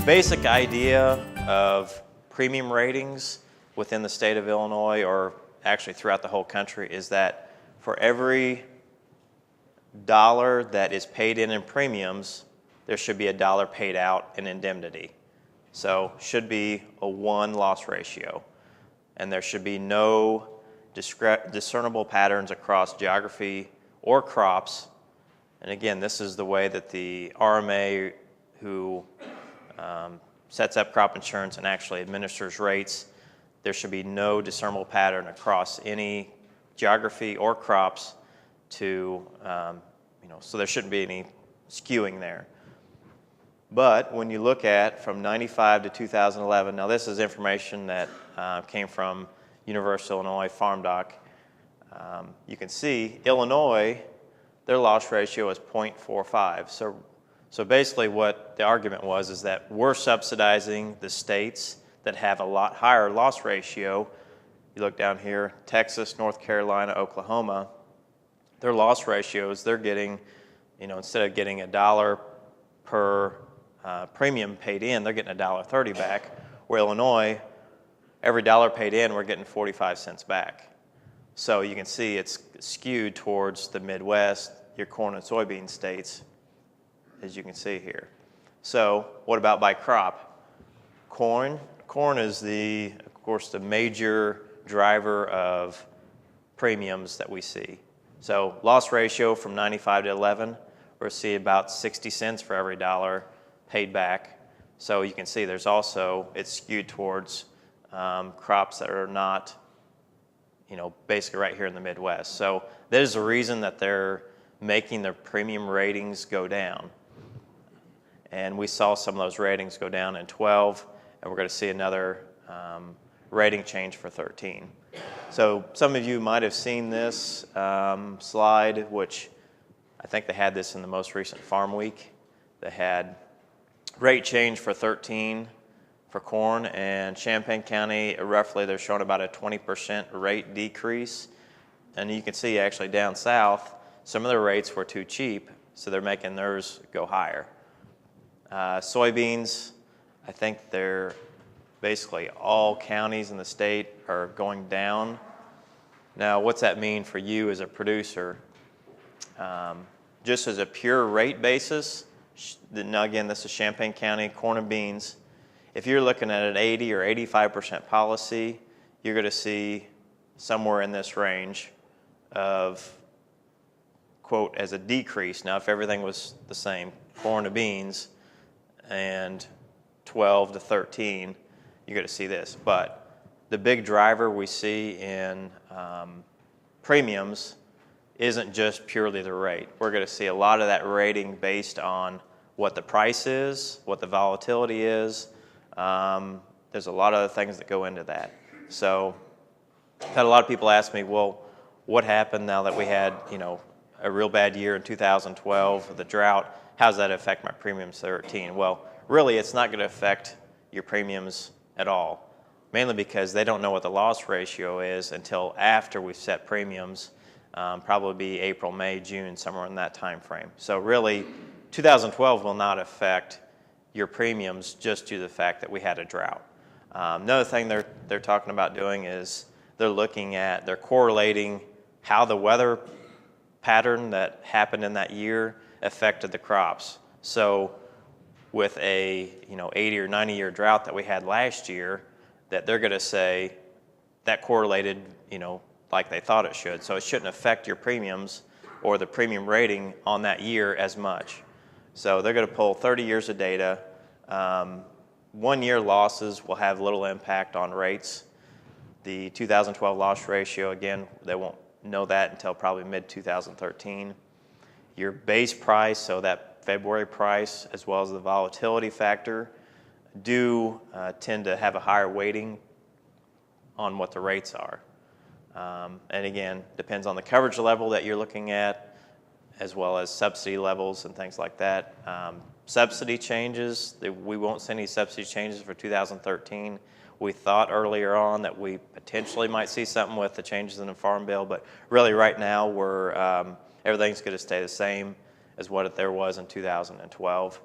basic idea of premium ratings within the state of Illinois, or actually throughout the whole country, is that for every dollar that is paid in premiums, there should be a dollar paid out in indemnity. So should be a 1 loss ratio. And there should be no discernible patterns across geography or crops. And again, this is the way that the RMA, who sets up crop insurance and actually administers rates, there should be no discernible pattern across any geography or crops to, so there shouldn't be any skewing there. But when you look at from 95 to 2011, now this is information that came from University of Illinois Farm Doc. You can see Illinois, their loss ratio is 0.45. So basically what the argument was is that we're subsidizing the states that have a lot higher loss ratio. You look down here, Texas, North Carolina, Oklahoma, their loss ratios, they're getting, instead of getting $1 per premium paid in, they're getting $1.30 back. Where Illinois, every dollar paid in, we're getting 45 cents back. So you can see it's skewed towards the Midwest, your corn and soybean states, as you can see here. So what about by crop? Corn is of course, the major driver of premiums that we see. So loss ratio from 95 to 11, we'll see about 60 cents for every dollar paid back. So you can see there's also, it's skewed towards crops that are not, basically right here in the Midwest. So that is the reason that they're making their premium ratings go down. And we saw some of those ratings go down in 12, and we're going to see another rating change for 13. So some of you might have seen this slide, which I think they had this in the most recent Farm Week. They had rate change for 13 for corn, and Champaign County, roughly they're showing about a 20% rate decrease. And you can see actually down south, some of their rates were too cheap, so they're making theirs go higher. Soybeans, I think they're basically all counties in the state are going down. Now, what's that mean for you as a producer? Just as a pure rate basis, now again, this is Champaign County, corn and beans. If you're looking at an 80 or 85% policy, you're going to see somewhere in this range of, quote, as a decrease. Now, if everything was the same, corn to beans, and 12 to 13, you're going to see this. But the big driver we see in premiums isn't just purely the rate. We're going to see a lot of that rating based on what the price is, what the volatility is. There's a lot of other things that go into that. So I've had a lot of people ask me, well, what happened now that we had, a real bad year in 2012 with the drought? How does that affect my premiums 13? Well, really, it's not going to affect your premiums at all, mainly because they don't know what the loss ratio is until after we've set premiums, probably be April, May, June, somewhere in that time frame. So really, 2012 will not affect your premiums just due to the fact that we had a drought. Another thing they're talking about doing is they're correlating how the weather pattern that happened in that year affected the crops. So with a 80 or 90 year drought that we had last year, that they're going to say that correlated like they thought it should. So it shouldn't affect your premiums or the premium rating on that year as much. So they're going to pull 30 years of data. 1 year losses will have little impact on rates. The 2012 loss ratio, again, they won't know that until probably mid-2013. Your base price, so that February price, as well as the volatility factor, do tend to have a higher weighting on what the rates are. And again, depends on the coverage level that you're looking at, as well as subsidy levels and things like that. Subsidy changes, we won't see any subsidy changes for 2013. We thought earlier on that we potentially might see something with the changes in the Farm Bill, but really right now everything's going to stay the same as what there was in 2012.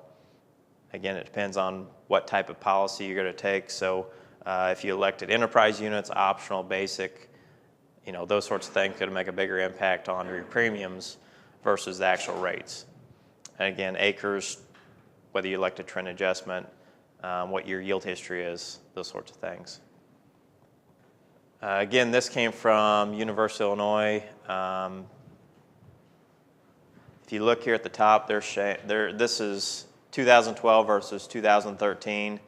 Again, it depends on what type of policy you're going to take. So if you elected enterprise units, optional, basic, those sorts of things could make a bigger impact on your premiums versus the actual rates. And again, acres, whether you elect a trend adjustment, what your yield history is, those sorts of things. Again, this came from University of Illinois. If you look here at the top, this is 2012 versus 2013.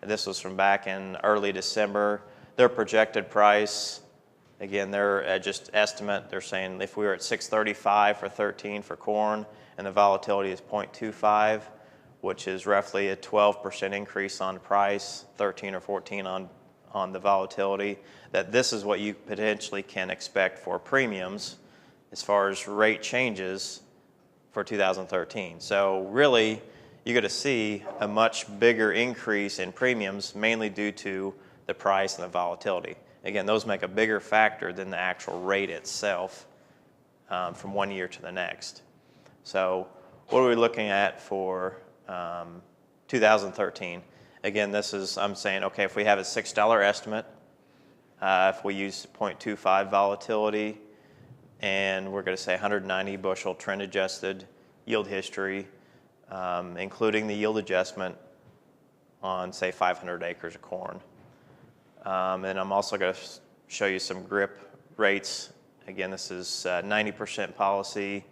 This was from back in early December. Their projected price, again, they're just estimate. They're saying if we were at 635 for 13 for corn, and the volatility is 0.25, which is roughly a 12% increase on price, 13 or 14 on the volatility, that this is what you potentially can expect for premiums as far as rate changes for 2013. So really, you're going to see a much bigger increase in premiums, mainly due to the price and the volatility. Again, those make a bigger factor than the actual rate itself from one year to the next. So what are we looking at for 2013? Again, I'm saying, okay, if we have a $6 estimate, if we use 0.25 volatility, and we're going to say 190 bushel trend adjusted yield history, including the yield adjustment on, say, 500 acres of corn. And I'm also going to show you some GRIP rates. Again, this is 90% policy,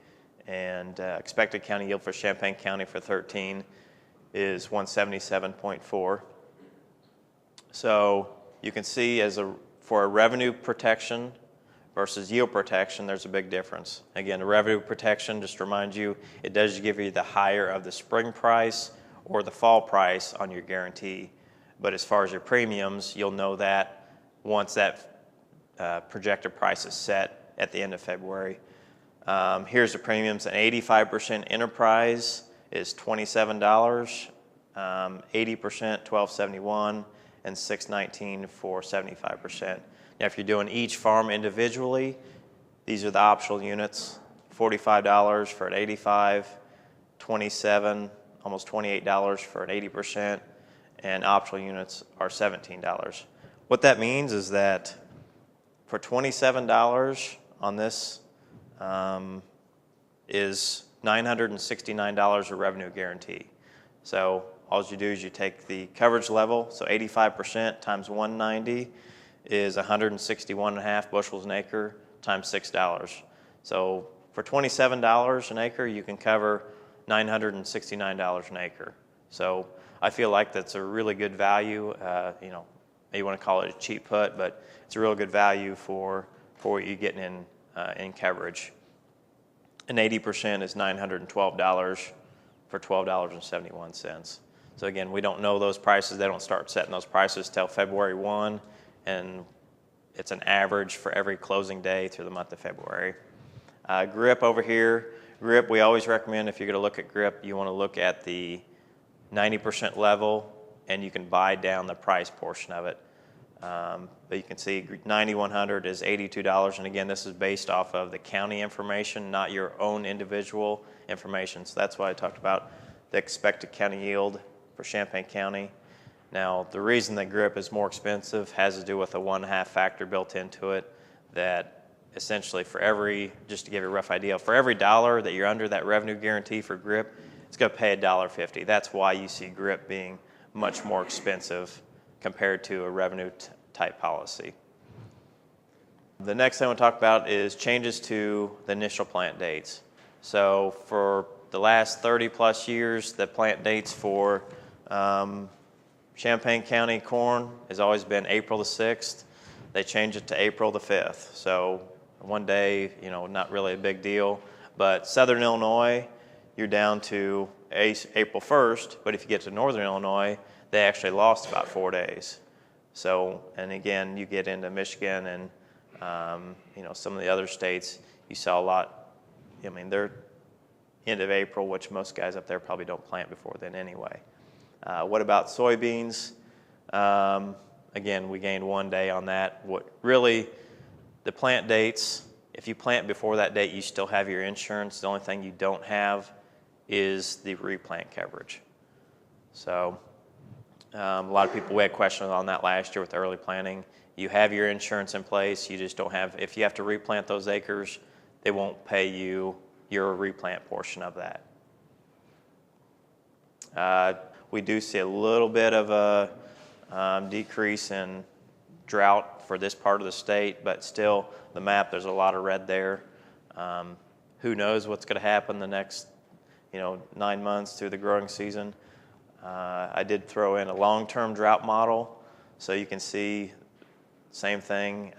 and expected county yield for Champaign County for 13 is 177.4. So you can see for a revenue protection versus yield protection, there's a big difference. Again, the revenue protection, just to remind you, it does give you the higher of the spring price or the fall price on your guarantee. But as far as your premiums, you'll know that once that projected price is set at the end of February. Here's the premiums. An 85% enterprise is $27, 80% $12.71, and $6.19 for 75%. Now, if you're doing each farm individually, these are the optional units: $45 for an 85, $27, almost $28 for an 80%, and optional units are $17. What that means is that for $27 on this is $969 of revenue guarantee. So all you do is you take the coverage level, so 85% times 190 is 161.5 bushels an acre times $6. So for $27 an acre, you can cover $969 an acre. So I feel like that's a really good value. You want to call it a cheap put, but it's a real good value for what you're getting in coverage. And 80% is $912 for $12.71. So again, we don't know those prices. They don't start setting those prices till February 1, and it's an average for every closing day through the month of February. GRIP over here. GRIP, we always recommend, if you're going to look at GRIP, you want to look at the 90% level, and you can buy down the price portion of it. But you can see 9100 is $82, and again, this is based off of the county information, not your own individual information. So that's why I talked about the expected county yield for Champaign County. Now, the reason that GRIP is more expensive has to do with a 1.5 factor built into it, that essentially just to give you a rough idea, for every dollar that you're under that revenue guarantee for GRIP, it's going to pay $1.50. That's why you see GRIP being much more expensive compared to a revenue type policy. The next thing I want to talk about is changes to the initial plant dates. So for the last 30 plus years, the plant dates for Champaign County corn has always been April the 6th. They changed it to April the 5th. So one day, not really a big deal. But Southern Illinois, you're down to April 1st. But if you get to Northern Illinois, they actually lost about 4 days. So, and again, you get into Michigan and some of the other states, you saw a lot. They're end of April, which most guys up there probably don't plant before then anyway. What about soybeans? Again, we gained 1 day on that. What really, the plant dates, if you plant before that date, you still have your insurance. The only thing you don't have is the replant coverage. So a lot of people, we had questions on that last year with early planting. You have your insurance in place, you just don't have, if you have to replant those acres, they won't pay you your replant portion of that. We do see a little bit of a decrease in drought for this part of the state, but still the map, there's a lot of red there. Who knows what's going to happen the next 9 months through the growing season. I did throw in a long-term drought model, so you can see same thing.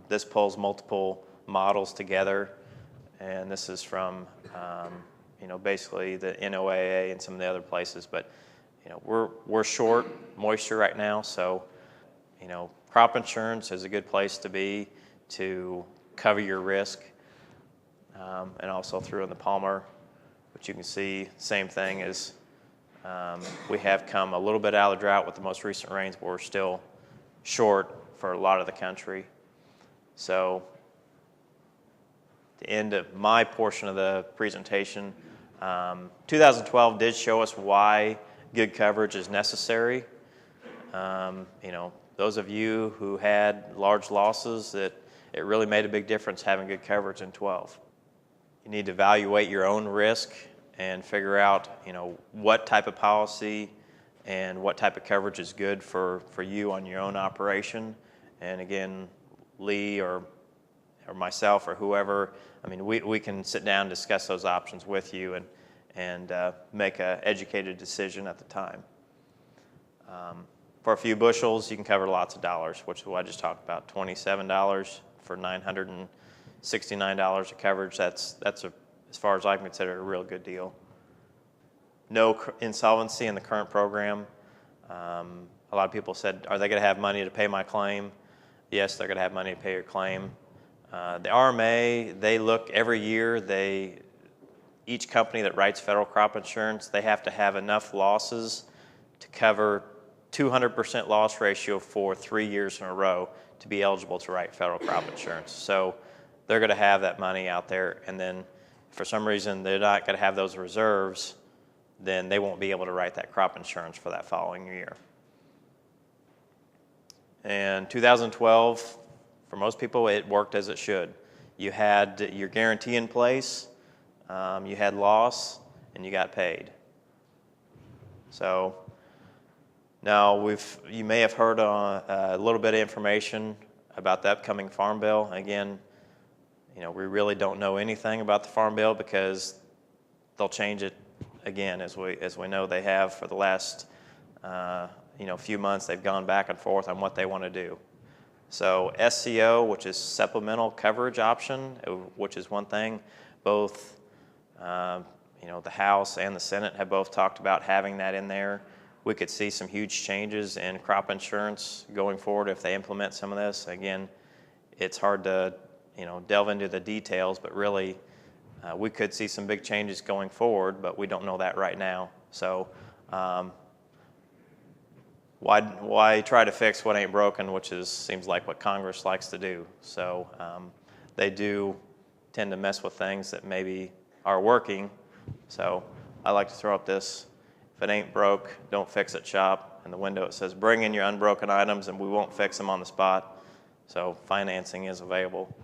This pulls multiple models together, and this is from basically the NOAA and some of the other places. But we're short moisture right now, so crop insurance is a good place to be to cover your risk, and also threw in the Palmer, which you can see same thing as we have come a little bit out of the drought with the most recent rains, but we're still short for a lot of the country. So the end of my portion of the presentation, 2012 did show us why good coverage is necessary. Those of you who had large losses, it really made a big difference having good coverage in 12. You need to evaluate your own risk and figure out what type of policy and what type of coverage is good for you on your own operation. And again, Lee or myself or whoever, we can sit down and discuss those options with you and make an educated decision at the time. For a few bushels, you can cover lots of dollars, which is what I just talked about. $27 for $969 of coverage. That's as far as I can consider, a real good deal. No insolvency in the current program. A lot of people said, are they going to have money to pay my claim? Yes, they're going to have money to pay your claim. The RMA, they look every year, each company that writes federal crop insurance, they have to have enough losses to cover 200% loss ratio for 3 years in a row to be eligible to write federal crop insurance. So they're going to have that money out there, and then if for some reason they're not going to have those reserves, then they won't be able to write that crop insurance for that following year. In 2012, for most people, it worked as it should. You had your guarantee in place, you had loss, and you got paid. So now you may have heard a little bit of information about the upcoming Farm Bill. Again, we really don't know anything about the Farm Bill because they'll change it again, as we know they have for the last few months. They've gone back and forth on what they want to do. So SCO, which is supplemental coverage option, which is one thing. Both the House and the Senate have both talked about having that in there. We could see some huge changes in crop insurance going forward if they implement some of this. Again, it's hard to delve into the details, but really we could see some big changes going forward, but we don't know that right now. So why try to fix what ain't broken, which seems like what Congress likes to do. So they do tend to mess with things that maybe are working. So I like to throw up this: if it ain't broke, don't fix it shop. In the window it says, bring in your unbroken items and we won't fix them on the spot. So financing is available.